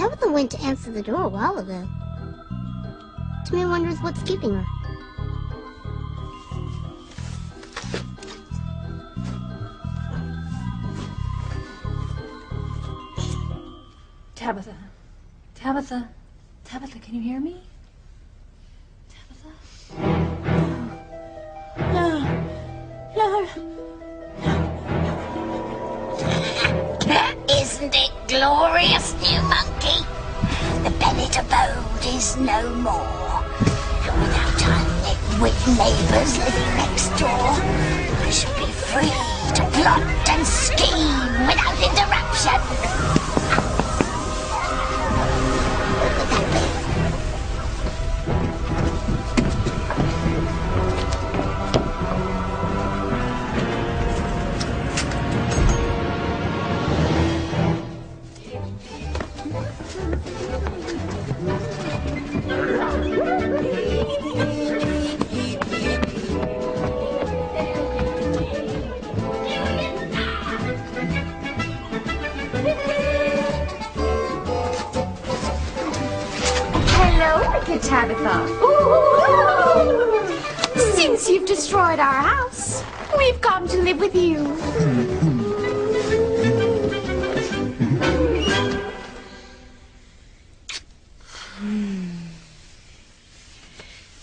Tabitha went to answer the door a while ago. Timmy wonders what's keeping her. Tabitha. Tabitha. Tabitha, can you hear me? Tabitha? No. No. Isn't it glorious, new monkey? The Bennett abode is no more. Without unlit neighbours living next door, I shall be free to plot and scheme without interruption. Tabitha. Since you've destroyed our house, we've come to live with you.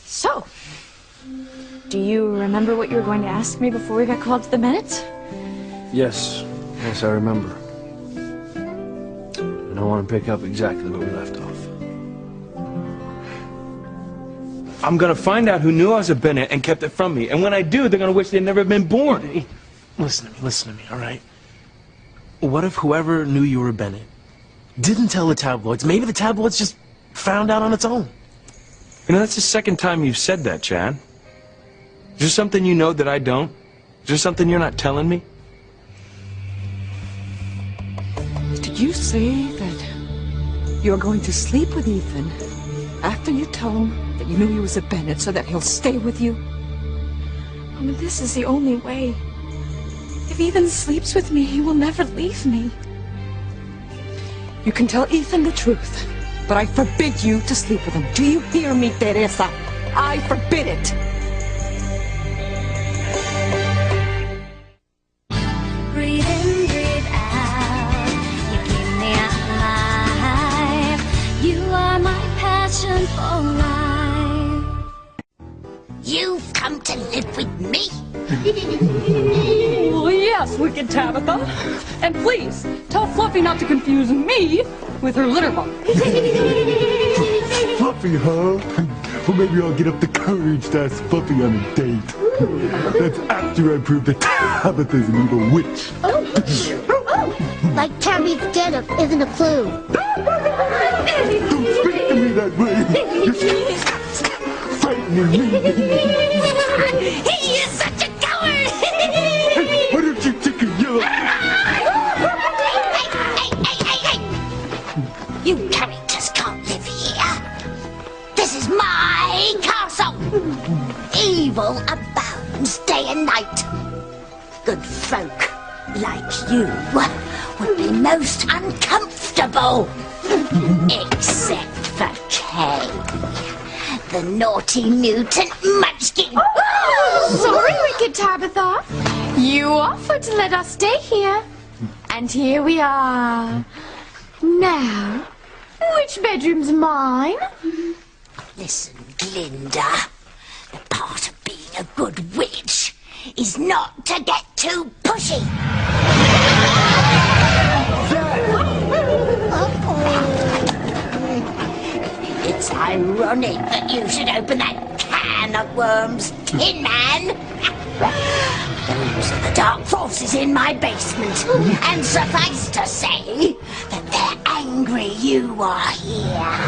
So, do you remember what you were going to ask me before we got called to the Bennett? Yes, I remember. And I want to pick up exactly where we left off. I'm gonna find out who knew I was a Bennett and kept it from me. And when I do, they're gonna wish they'd never been born. Hey, listen to me, all right? What if whoever knew you were a Bennett didn't tell the tabloids? Maybe the tabloids just found out on its own. You know, that's the second time you've said that, Chad. Is there something you know that I don't? Is there something you're not telling me? Did you say that you're going to sleep with Ethan after you tell him that you knew he was a Bennett so that he'll stay with you? I mean, this is the only way. If Ethan sleeps with me, he will never leave me. You can tell Ethan the truth, but I forbid you to sleep with him. Do you hear me, Teresa? I forbid it. Breathe in, breathe out. You keep me alive. You are my passion for life. You've come to live with me? Well, yes, wicked Tabitha. And please, tell Fluffy not to confuse me with her litter box. Fluffy, huh? Well, maybe I'll get up the courage to ask Fluffy on a date. That's after I prove that Tabitha's an evil witch. Oh, like Tabby's getup isn't a clue. Don't speak to me that way. You're frightening me. He is such a coward! Hey, why don't you take a yellow? Hey! You characters can't live here. This is my castle. Evil abounds day and night. Good folk like you would be most uncomfortable. Except for Kay, the naughty mutant munchkin. Sorry, wicked Tabitha. You offered to let us stay here. And here we are. Now, which bedroom's mine? Listen, Glinda. The part of being a good witch is not to get too pushy. It's ironic that you should open that can of worms, Tin Man. Those are the dark forces in my basement, and suffice to say that they're angry you are here.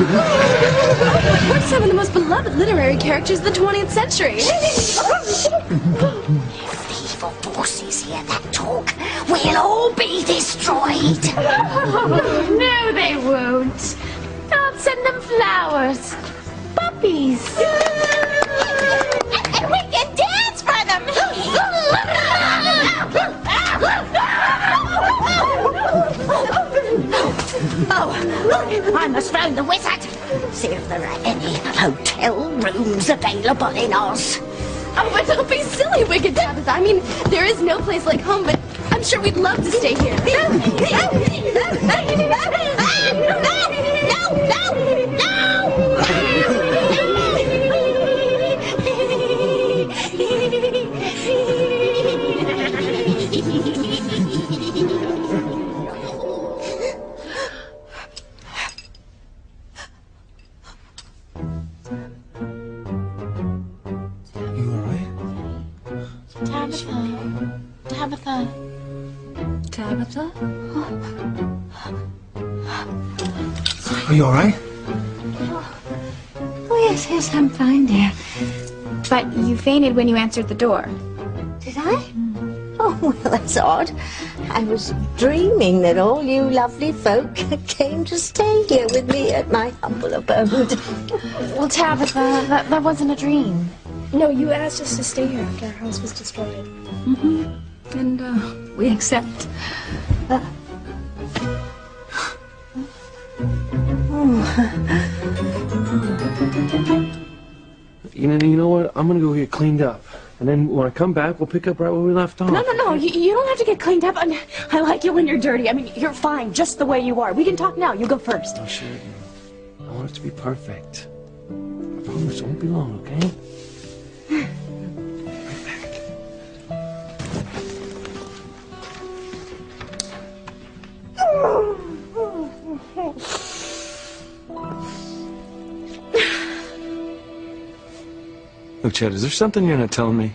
We're some of the most beloved literary characters of the 20th century. If the evil forces hear that talk, we'll all be destroyed. No, they won't. I'll send them flowers. Puppies. We can dance for them. Oh, I must phone the wizard. See if there are any hotel rooms available in Oz. Oh, but don't be silly, Wicked Tabitha. I mean, there is no place like home, but I'm sure we'd love to stay here. Tabitha. Tabitha? Are you all right? Oh, yes, I'm fine, dear. But you fainted when you answered the door. Did I? Oh, well, that's odd. I was dreaming that all you lovely folk came to stay here with me at my humble abode. Well, Tabitha, that wasn't a dream. No, you asked us to stay here after our house was destroyed. And we accept. You know what? I'm gonna go get cleaned up. And then when I come back, we'll pick up right where we left off. No, you don't have to get cleaned up. I like you when you're dirty. I mean, you're fine just the way you are. We can talk now. You go first. Oh, shit. I want it to be perfect. I promise it won't be long, okay? Right back. Look, Chet, is there something you're not telling me?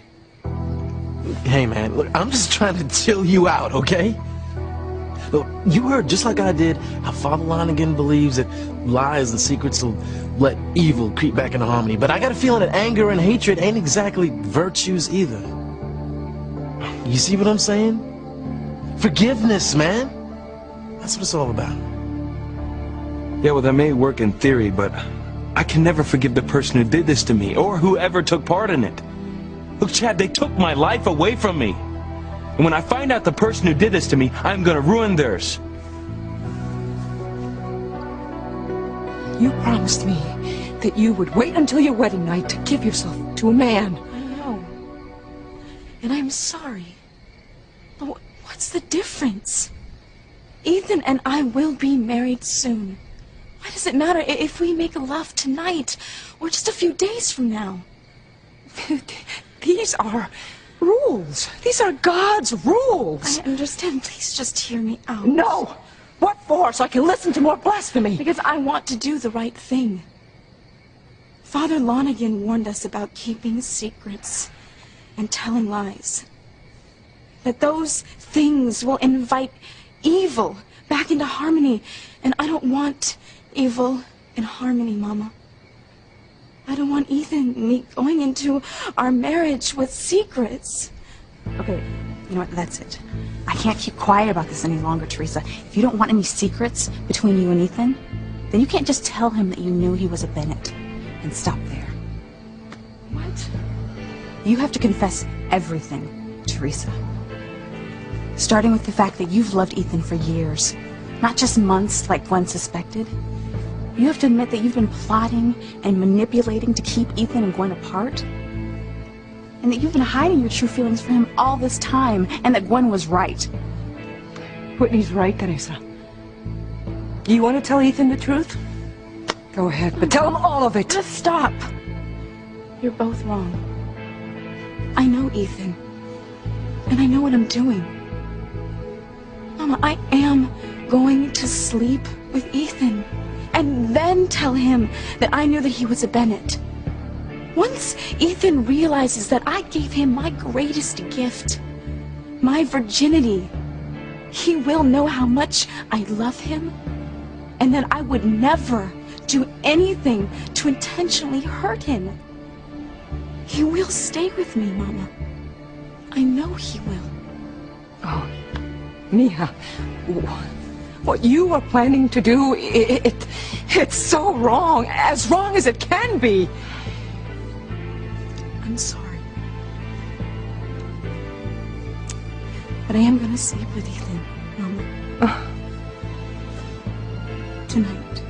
Hey, man, look, I'm just trying to chill you out, okay? Look, you heard, just like I did, how Father Lonigan believes that lies and secrets will let evil creep back into harmony. But I got a feeling that anger and hatred ain't exactly virtues either. You see what I'm saying? Forgiveness, man. That's what it's all about. Yeah, well, that may work in theory, but I can never forgive the person who did this to me, or whoever took part in it. Look, Chad, they took my life away from me. And when I find out the person who did this to me, I'm gonna ruin theirs. You promised me that you would wait until your wedding night to give yourself to a man. I know. And I'm sorry. But what's the difference? Ethan and I will be married soon. Why does it matter if we make love tonight or just a few days from now? These are rules. These are God's rules. I understand. Please just hear me out. No! What for? So I can listen to more blasphemy? Because I want to do the right thing. Father Lonigan warned us about keeping secrets and telling lies. That those things will invite evil back into harmony. And I don't want evil in harmony, Mama. I don't want Ethan and me going into our marriage with secrets. Okay, you know what, that's it. I can't keep quiet about this any longer, Teresa. If you don't want any secrets between you and Ethan, then you can't just tell him that you knew he was a Bennett and stop there. What? You have to confess everything, Teresa. Starting with the fact that you've loved Ethan for years, not just months like Gwen suspected. You have to admit that you've been plotting and manipulating to keep Ethan and Gwen apart. And that you've been hiding your true feelings from him all this time, and that Gwen was right. Whitney's right, Teresa. You want to tell Ethan the truth? Go ahead, but tell him all of it. Just stop. You're both wrong. I know Ethan. And I know what I'm doing. Mama, I am going to sleep with Ethan. And then tell him that I knew that he was a Bennett. Once Ethan realizes that I gave him my greatest gift, my virginity, he will know how much I love him, and that I would never do anything to intentionally hurt him. He will stay with me, Mama. I know he will. Oh, Mia, what you are planning to do, it's so wrong as it can be. I'm sorry. But I am gonna sleep with Ethan, Mama. tonight.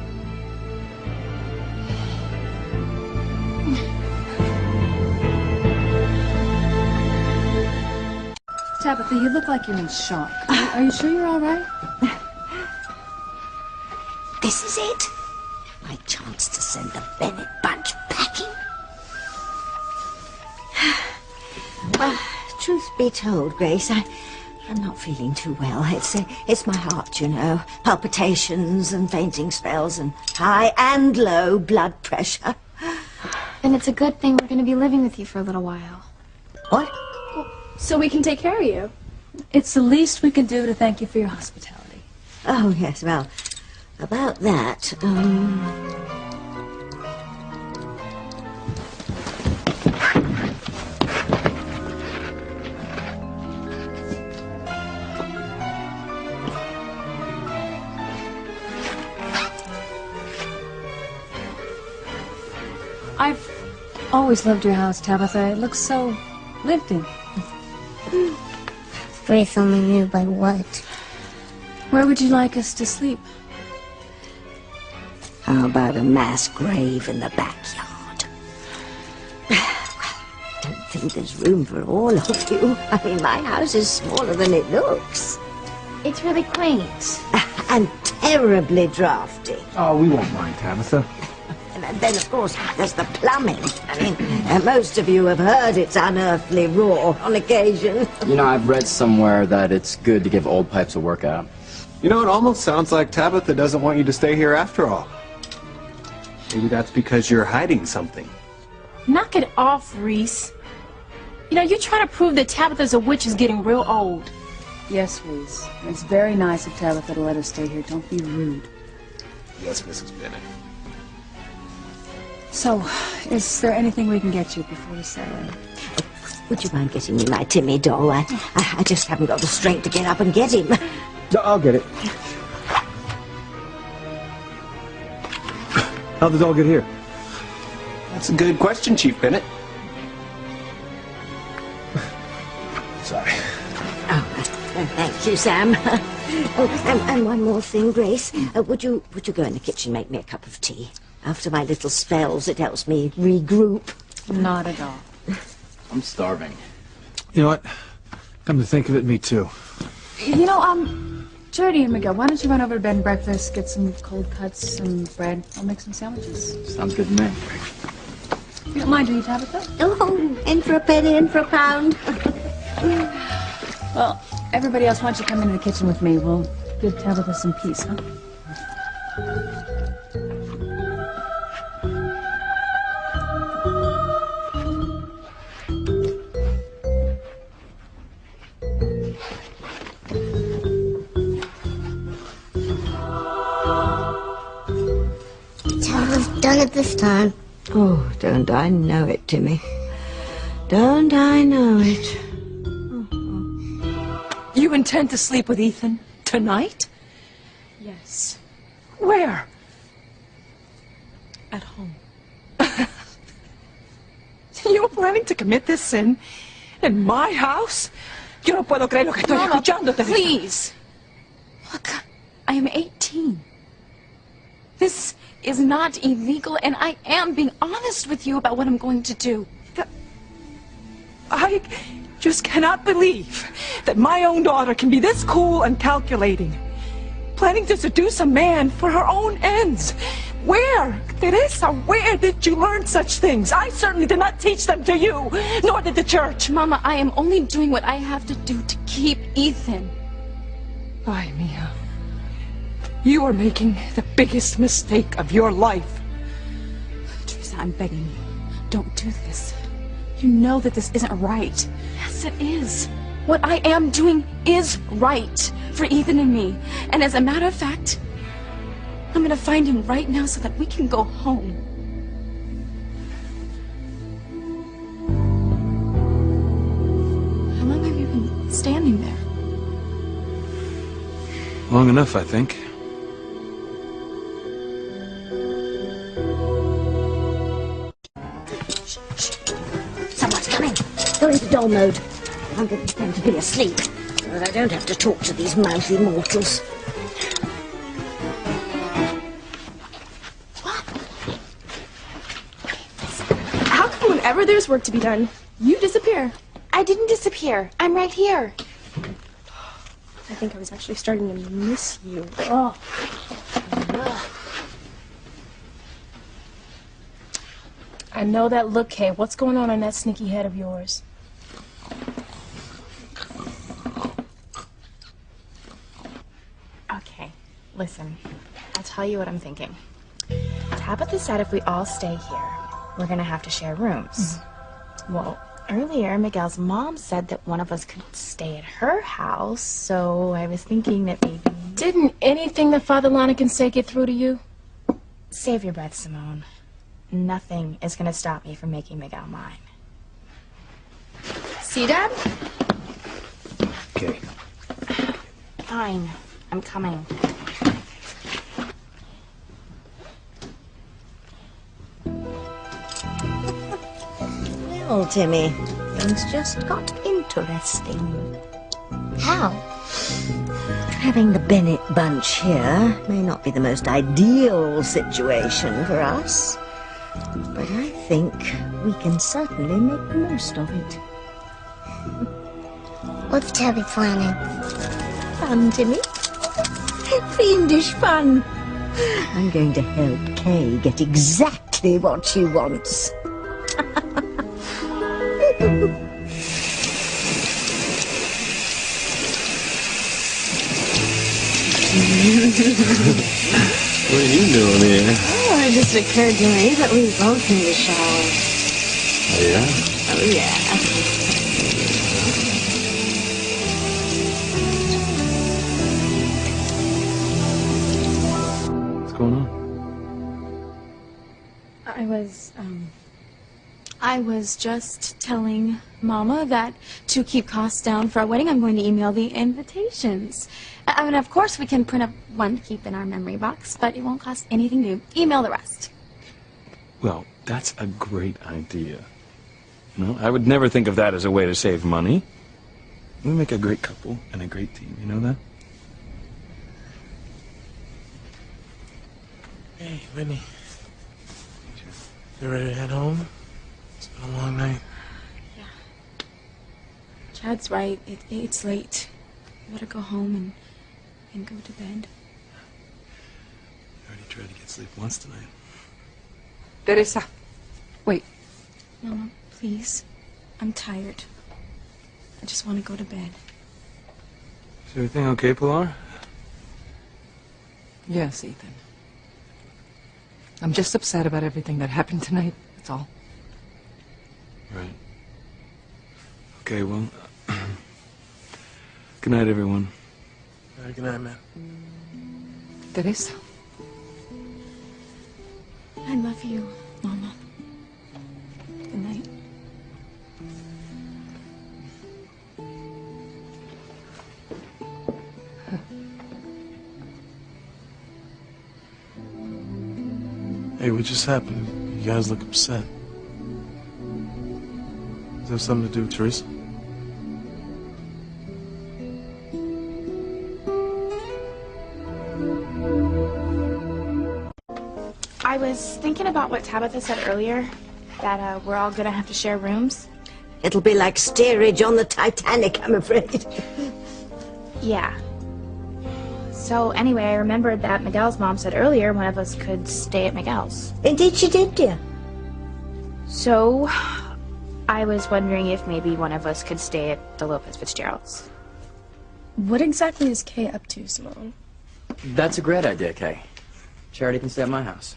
Tabitha, you look like you're in shock. Are you sure you're all right? This is it. My chance to send the Bennett bunch packing. Well, truth be told, Grace, I'm not feeling too well. It's my heart, you know. Palpitations and fainting spells and high and low blood pressure. Then it's a good thing we're going to be living with you for a little while. What? So we can take care of you. It's the least we can do to thank you for your hospitality. Oh, yes, well, about that, I've always loved your house, Tabitha. It looks so lived in. Grace only knew by what. Where would you like us to sleep? how about a mass grave in the backyard? Well, I don't think there's room for all of you. I mean, my house is smaller than it looks. It's really quaint. And terribly drafty. Oh, we won't mind, Tabitha. And then, of course, there's the plumbing. I mean, most of you have heard it's unearthly raw on occasion. You know, I've read somewhere that it's good to give old pipes a workout. You know, it almost sounds like Tabitha doesn't want you to stay here after all. Maybe that's because you're hiding something. Knock it off, Reese. You know, you're trying to prove that Tabitha's a witch is getting real old. Yes, Reese. It's very nice of Tabitha to let us stay here. Don't be rude. Yes, Mrs. Bennett. So, is there anything we can get you before we set in? Would you mind getting me my Timmy doll? I just haven't got the strength to get up and get him. I'll get it. How'd the doll get here? That's a good question, Chief Bennett. Sorry. Oh, thank you, Sam. Oh, and one more thing, Grace. Would you go in the kitchen and make me a cup of tea? After my little spells, it helps me regroup. Not at all. I'm starving. You know what? Come to think of it, me too. You know, Jody and Miguel, why don't you run over to bed and breakfast, get some cold cuts, some bread. I'll make some sandwiches. Sounds good to me. You don't mind, do you, Tabitha? Oh, in for a penny, in for a pound. Well, everybody else, why don't you come into the kitchen with me? We'll give Tabitha some peace, huh? Tabitha's done it this time. Oh, don't I know it, Timmy. Don't I know it. You intend to sleep with Ethan tonight? Yes. Where? At home. You're planning to commit this sin in my house? Yo no puedo creer lo que estoy Mama, escuchando. please. Look, I am 18. This is not illegal, and I am being honest with you about what I'm going to do. I just cannot believe that my own daughter can be this cool and calculating, planning to seduce a man for her own ends. Where, Teresa, where did you learn such things? I certainly did not teach them to you, nor did the church. Mama, I am only doing what I have to do to keep Ethan. Ay, Mia. You are making the biggest mistake of your life. Teresa, I'm begging you. Don't do this. You know that this isn't right. Yes, it is. What I am doing is right for Ethan and me. And as a matter of fact, I'm gonna find him right now so that we can go home. How long have you been standing there? Long enough, I think. Someone's coming. Go into doll mode. I'm going to pretend to be asleep, so that I don't have to talk to these mouthy mortals. whenever there's work to be done, you disappear. I didn't disappear. I'm right here. I think I was actually starting to miss you. Oh. I know that look, Kay. What's going on in that sneaky head of yours? Okay, listen. I'll tell you what I'm thinking. Tabitha said if we all stay here, we're gonna have to share rooms. Well, earlier, Miguel's mom said that one of us could stay at her house, so I was thinking that maybe... Didn't anything that Father Lana can say get through to you? Save your breath, Simone. Nothing is gonna stop me from making Miguel mine. See, Dad? Okay. Fine. I'm coming. Well, Timmy, things just got interesting. How? Having the Bennett bunch here may not be the most ideal situation for us, but I think we can certainly make the most of it. What's Tabby planning? Fun, Timmy. Fiendish fun. I'm going to help Kay get exactly what she wants. What are you doing here? Oh, it just occurred to me that we both need a shower. Oh, yeah? Oh, yeah. What's going on? I was just telling Mama that to keep costs down for our wedding, I'm going to email the invitations. I mean, of course, we can print up one to keep in our memory box, but it won't cost anything to email the rest. Well, that's a great idea. You know, I would never think of that as a way to save money. We make a great couple and a great team, you know that? Hey, Whitney. You ready to head home? It's been a long night. Yeah. Chad's right. It's late. We better go home and go to bed. I already tried to get sleep once tonight. Teresa, wait. Mama, please. I'm tired. I just want to go to bed. Is everything okay, Pilar? Yes, Ethan. I'm just upset about everything that happened tonight. That's all. Right. Okay, well, good night, everyone. Good night, man. Teresa. I love you, Mama. Good night. Hey, what just happened? You guys look upset. Does that have something to do with Teresa? I was thinking about what Tabitha said earlier, that we're all gonna have to share rooms. It'll be like steerage on the Titanic, I'm afraid. Yeah. So anyway, I remembered that Miguel's mom said earlier one of us could stay at Miguel's. Indeed she did, dear. So I was wondering if maybe one of us could stay at the Lopez Fitzgerald's. What exactly is Kay up to, Simone? That's a great idea, Kay. Charity can stay at my house.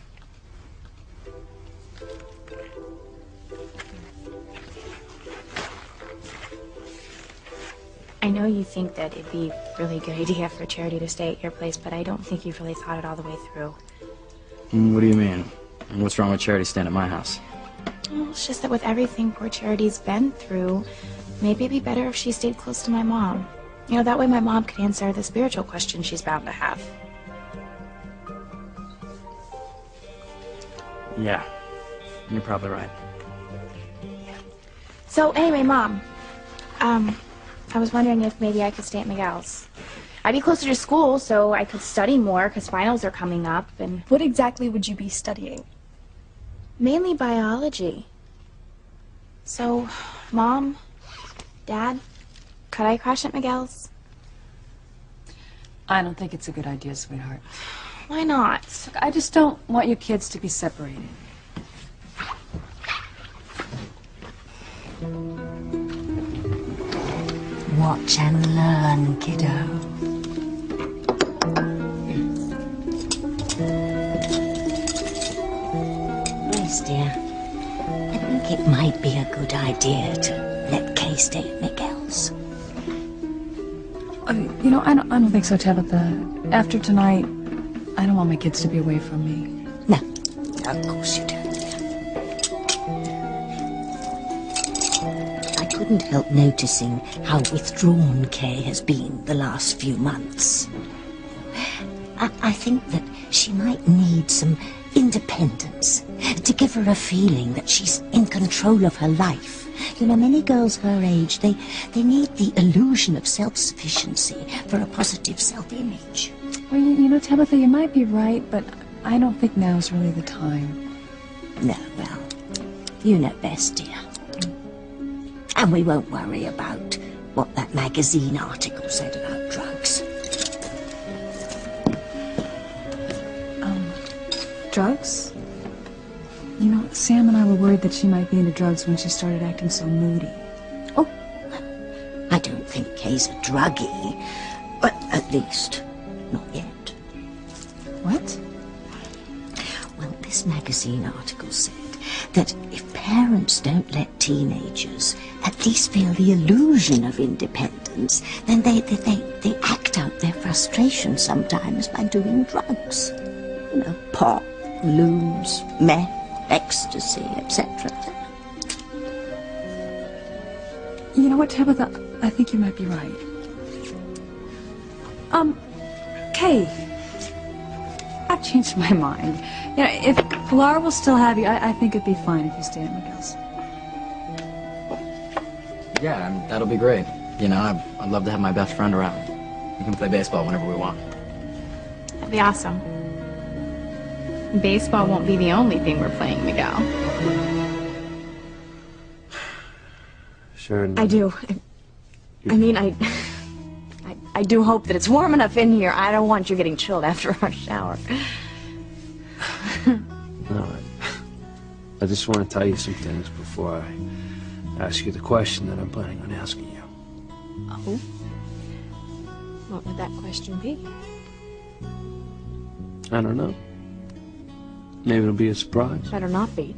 I know you think that it'd be a really good idea for Charity to stay at your place, but I don't think you've really thought it all the way through. What do you mean? And what's wrong with Charity staying at my house? Well, it's just that with everything poor Charity's been through, maybe it'd be better if she stayed close to my mom. You know, that way my mom could answer the spiritual questions she's bound to have. Yeah, you're probably right. So anyway, Mom, I was wondering if maybe I could stay at Miguel's. I'd be closer to school, so I could study more, because finals are coming up, and... What exactly would you be studying? Mainly biology. So, Mom, Dad, could I crash at Miguel's? I don't think it's a good idea, sweetheart. Why not? Look, I just don't want your kids to be separated. Watch and learn, kiddo. Yes, dear. I think it might be a good idea to let Kay stay at Miguel's. You know, I don't think so, Tabitha. After tonight, I don't want my kids to be away from me. No, of course you don't. I couldn't help noticing how withdrawn Kay has been the last few months. I think that she might need some independence to give her a feeling that she's in control of her life. You know, many girls her age, they need the illusion of self-sufficiency for a positive self-image. Well, you know, Tabitha, you might be right, but I don't think now's really the time. No, well, you know best, dear. And we won't worry about what that magazine article said about drugs. Drugs? You know, Sam and I were worried that she might be into drugs when she started acting so moody. Oh, I don't think Kay's a druggie, but at least not yet. What? Well, this magazine article said that if parents don't let teenagers at least feel the illusion of independence, then they act out their frustration sometimes by doing drugs. You know, pot, looms, meth, ecstasy, etc. You know what, Tabitha? I think you might be right. Kay, I've changed my mind. You know, if Pilar will still have you, I think it'd be fine if you stay at Miguel's. Yeah, that'll be great. You know, I'd love to have my best friend around. We can play baseball whenever we want. That'd be awesome. Baseball won't be the only thing we're playing, Miguel. Sure. I do. I mean, I do hope that it's warm enough in here. I don't want you getting chilled after our shower. No, I just want to tell you some things before I ask you the question that I'm planning on asking you. Oh? What would that question be? I don't know. Maybe it'll be a surprise. Better not be.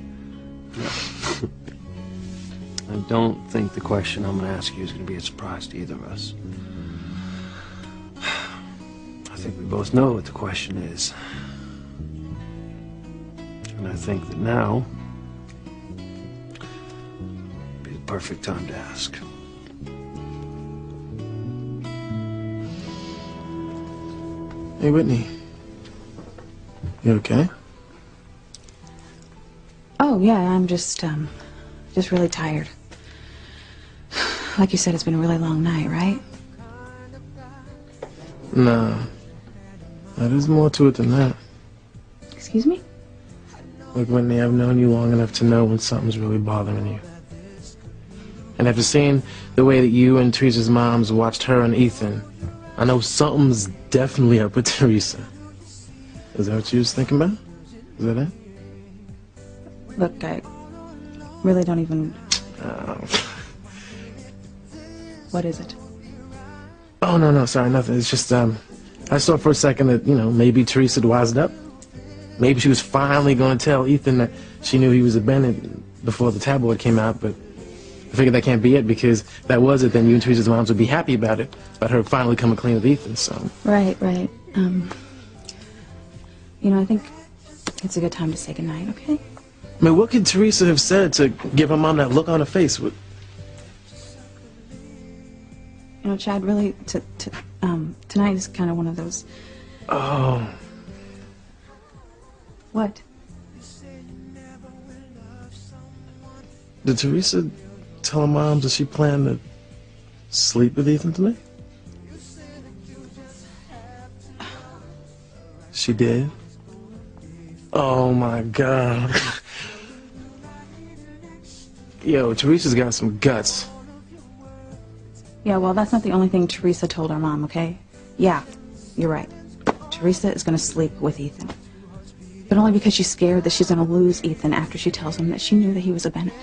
I don't think the question I'm going to ask you is going to be a surprise to either of us. I think we both know what the question is. And I think that now would be the perfect time to ask. Hey, Whitney. You okay? Oh, yeah, I'm just really tired. Like you said, it's been a really long night, right? No. There's more to it than that. Excuse me? Look, Whitney, I've known you long enough to know when something's really bothering you. And after seeing the way that you and Teresa's moms watched her and Ethan, I know something's definitely up with Teresa. Is that what you was thinking about? Is that it? Look, I really don't even... What is it? Oh, no, sorry, nothing. It's just, I saw for a second that, you know, maybe Teresa had wised up. Maybe she was finally going to tell Ethan that she knew he was a Bennett before the tabloid came out, but I figured that can't be it, because if that was it, then you and Teresa's moms would be happy about it, about her finally coming clean with Ethan, so... Right. You know, I think it's a good time to say goodnight, okay? I mean, what could Teresa have said to give her mom that look on her face? You know, Chad, really, tonight is kind of one of those... Oh. What? Did Teresa tell her mom that she planned to sleep with Ethan tonight? She did? Oh my God. Yo, Teresa's got some guts. Yeah, well, that's not the only thing Teresa told our mom, okay? Yeah, you're right. Teresa is gonna sleep with Ethan. But only because she's scared that she's gonna lose Ethan after she tells him that she knew that he was a Bennett.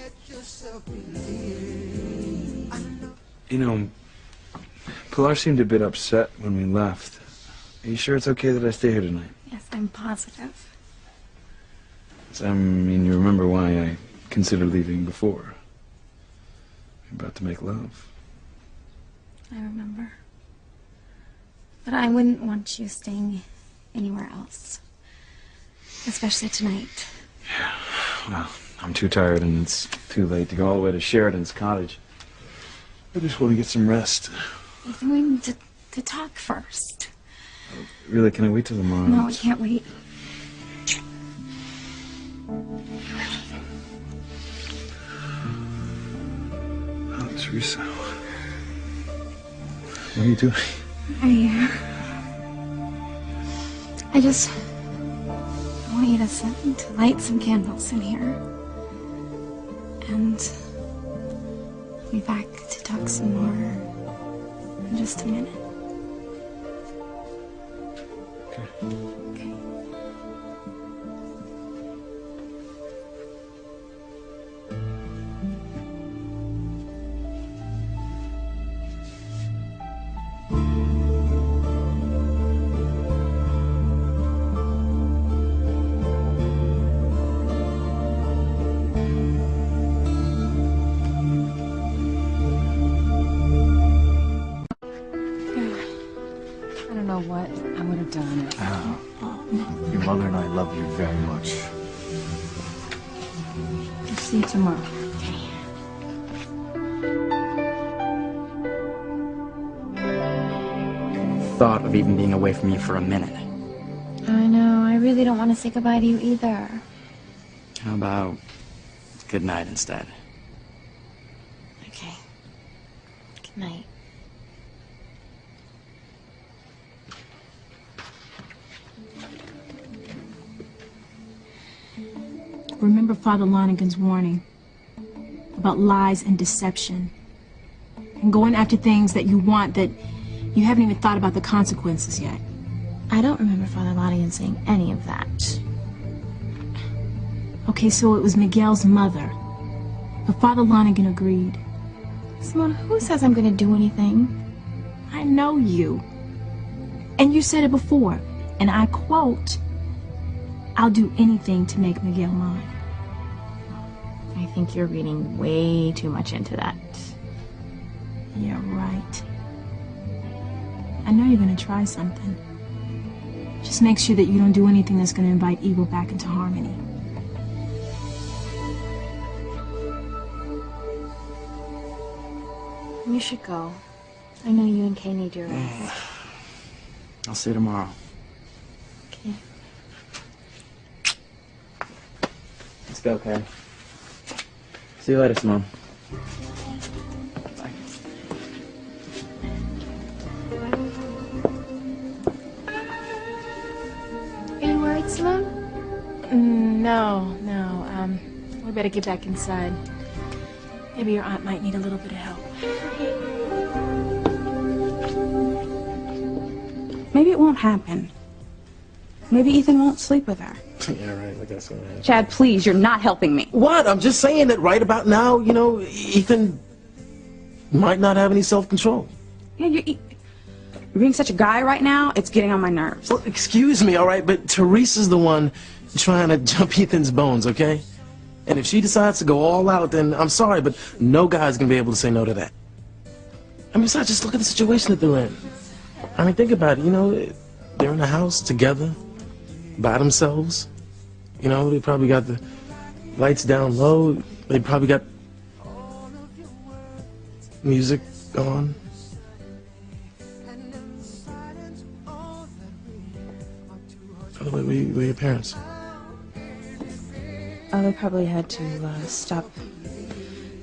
You know, Pilar seemed a bit upset when we left. Are you sure it's okay that I stay here tonight? Yes, I'm positive. I mean, you remember why I considered leaving before. You're about to make love. I remember. But I wouldn't want you staying anywhere else. Especially tonight. Yeah, well, I'm too tired and it's too late to go all the way to Sheridan's cottage. I just want to get some rest. Ethan, we need to talk first. Really, can I wait till tomorrow? No, I can't wait. Oh, Teresa. What are you doing? I just want you to light some candles in here. And I'll be back to talk some more in just a minute. Okay. I don't know what I would have done. Your mother and I love you very much. I'll see you tomorrow. Thought of even being away from you for a minute. I know, I really don't want to say goodbye to you either. How about good night instead? Okay. Good night. Remember Father Lonigan's warning about lies and deception and going after things that you want that you haven't even thought about the consequences yet. I don't remember Father Lonigan saying any of that. Okay, so it was Miguel's mother. But Father Lonigan agreed. Simone, who says I'm going to do anything? I know you. And you said it before, and I quote, "I'll do anything to make Miguel mine." I think you're reading way too much into that. Yeah, right. I know you're gonna try something. Just make sure that you don't do anything that's gonna invite evil back into Harmony. You should go. I know you and Kay need your rest. I'll see you tomorrow. Okay. Let's go, Kay. See you later, Simone. Bye. Are you worried, Simone? No. We better get back inside. Maybe your aunt might need a little bit of help. Maybe it won't happen. Maybe Ethan won't sleep with her. Yeah, right, like that's gonna happen. Chad, please, you're not helping me. What? I'm just saying that right about now, you know, Ethan might not have any self-control. Yeah, you're being such a guy right now, it's getting on my nerves. Well, excuse me, all right, but Teresa's the one trying to jump Ethan's bones, okay? And if she decides to go all out, then I'm sorry, but no guy's gonna be able to say no to that. I mean, besides, just look at the situation that they're in. I mean, think about it, you know, they're in a house together, by themselves. You know, they probably got the lights down low. They probably got music on. By the way, where are your parents? Oh, they probably had to stop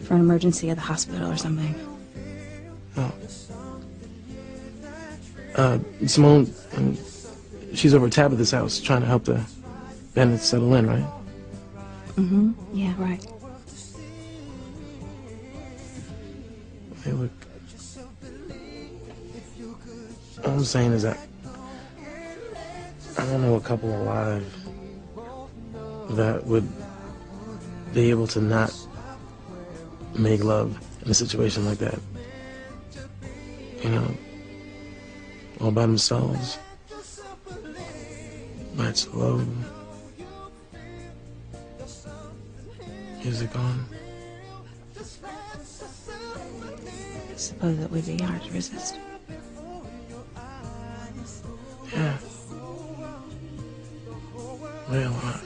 for an emergency at the hospital or something. Oh. Simone, she's over at Tabitha's house trying to help the Bennett settle in, right? Mm-hmm. Yeah, right. Hey, look. All I'm saying is that I don't know a couple alive that would be able to not make love in a situation like that. You know, all by themselves. Nights alone. Music on. I suppose it would be hard to resist. Yeah. Real hard.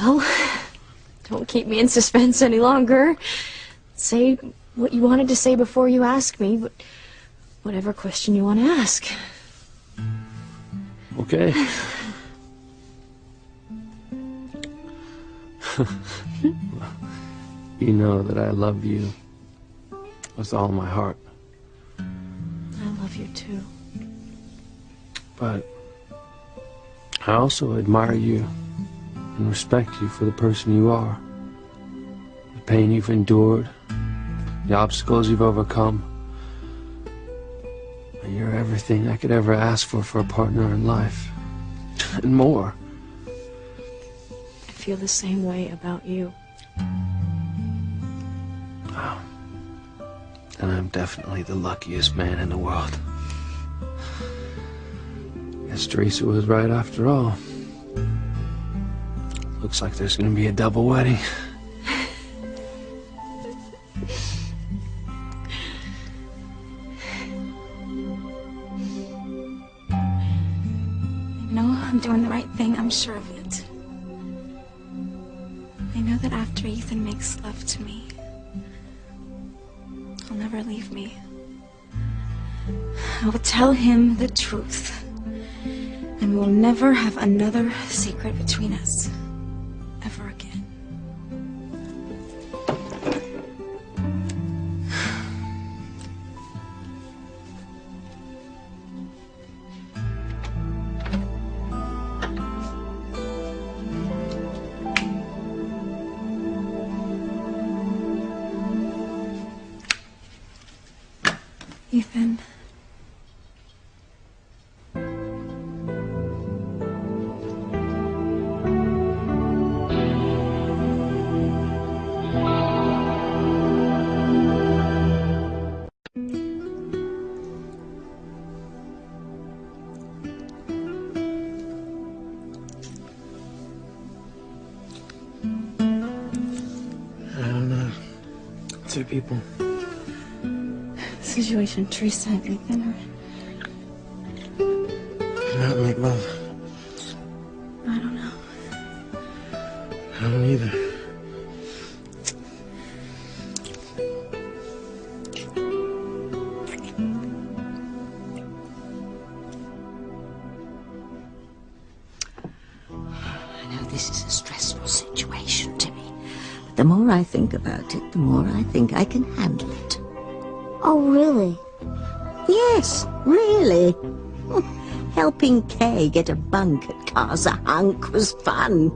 Well, don't keep me in suspense any longer. Say what you wanted to say before you ask me, but whatever question you want to ask. Okay. You know that I love you with all my heart. I love you too. But I also admire you and respect you for the person you are. The pain you've endured, the obstacles you've overcome. You're everything I could ever ask for a partner in life. And more. I feel the same way about you. Wow. And I'm definitely the luckiest man in the world. Guess Teresa was right after all. Looks like there's gonna be a double wedding. I know I'm doing the right thing, I'm sure of it. I know that after Ethan makes love to me, he'll never leave me. I will tell him the truth. And we'll never have another secret between us. Ever again. Ethan. I don't know. Two people. Situation, Teresa and Ethan. Not make love. I don't know. I don't either. I know this is a stressful situation, Timmy. But the more I think about it, the more I think I can handle it. Oh, really? Yes, really. Helping Kay get a bunk at Casa Hunk was fun.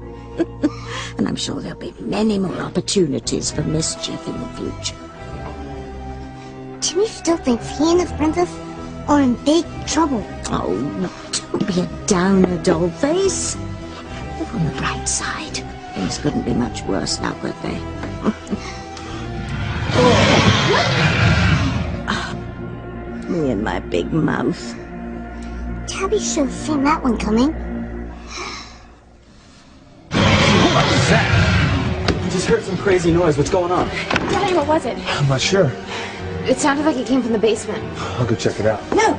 And I'm sure there'll be many more opportunities for mischief in the future. Timmy still thinks he and his princess are in big trouble. Oh, don't be a downer, Dollface. Look on the bright side. Things couldn't be much worse now, could they? Me and my big mouth. Tabby should have seen that one coming. What was that? I just heard some crazy noise. What's going on? Daddy, what was it? I'm not sure. It sounded like it came from the basement. I'll go check it out. No,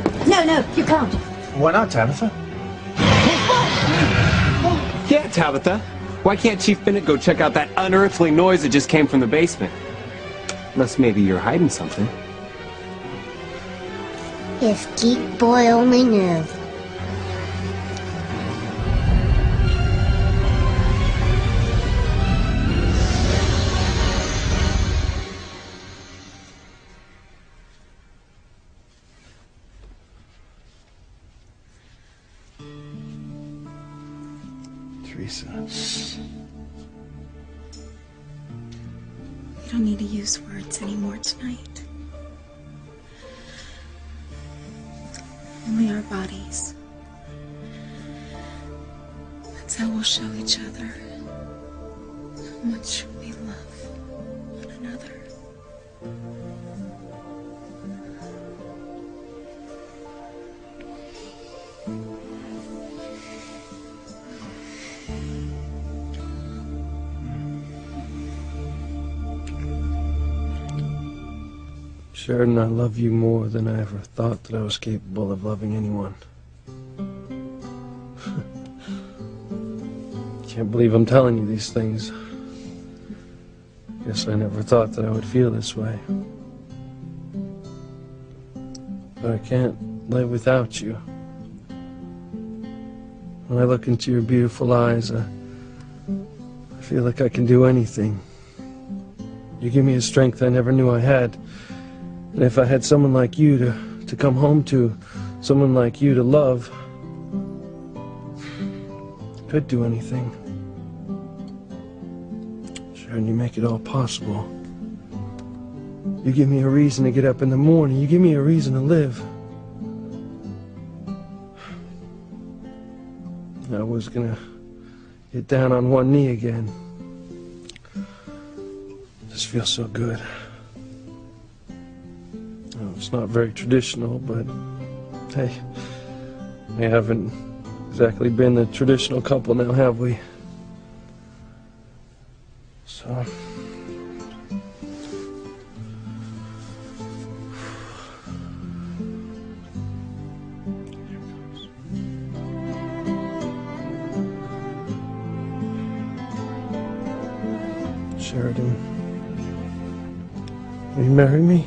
you can't. Why not, Tabitha? Yeah, Tabitha. Why can't Chief Bennett go check out that unearthly noise that just came from the basement? Unless maybe you're hiding something. If Geek Boy only knew. Teresa. We don't need to use words anymore tonight. Only our bodies. That's how we'll show each other how much we love one another. Sheridan, I love you more than I ever thought that I was capable of loving anyone. Can't believe I'm telling you these things. Guess I never thought that I would feel this way. But I can't live without you. When I look into your beautiful eyes, I feel like I can do anything. You give me a strength I never knew I had. And if I had someone like you to come home to, someone like you to love, I could do anything. Sharon, you make it all possible. You give me a reason to get up in the morning. You give me a reason to live. I was gonna get down on one knee again. This feels so good. It's not very traditional, but hey, we haven't exactly been the traditional couple now, have we? So... Sheridan, will you marry me?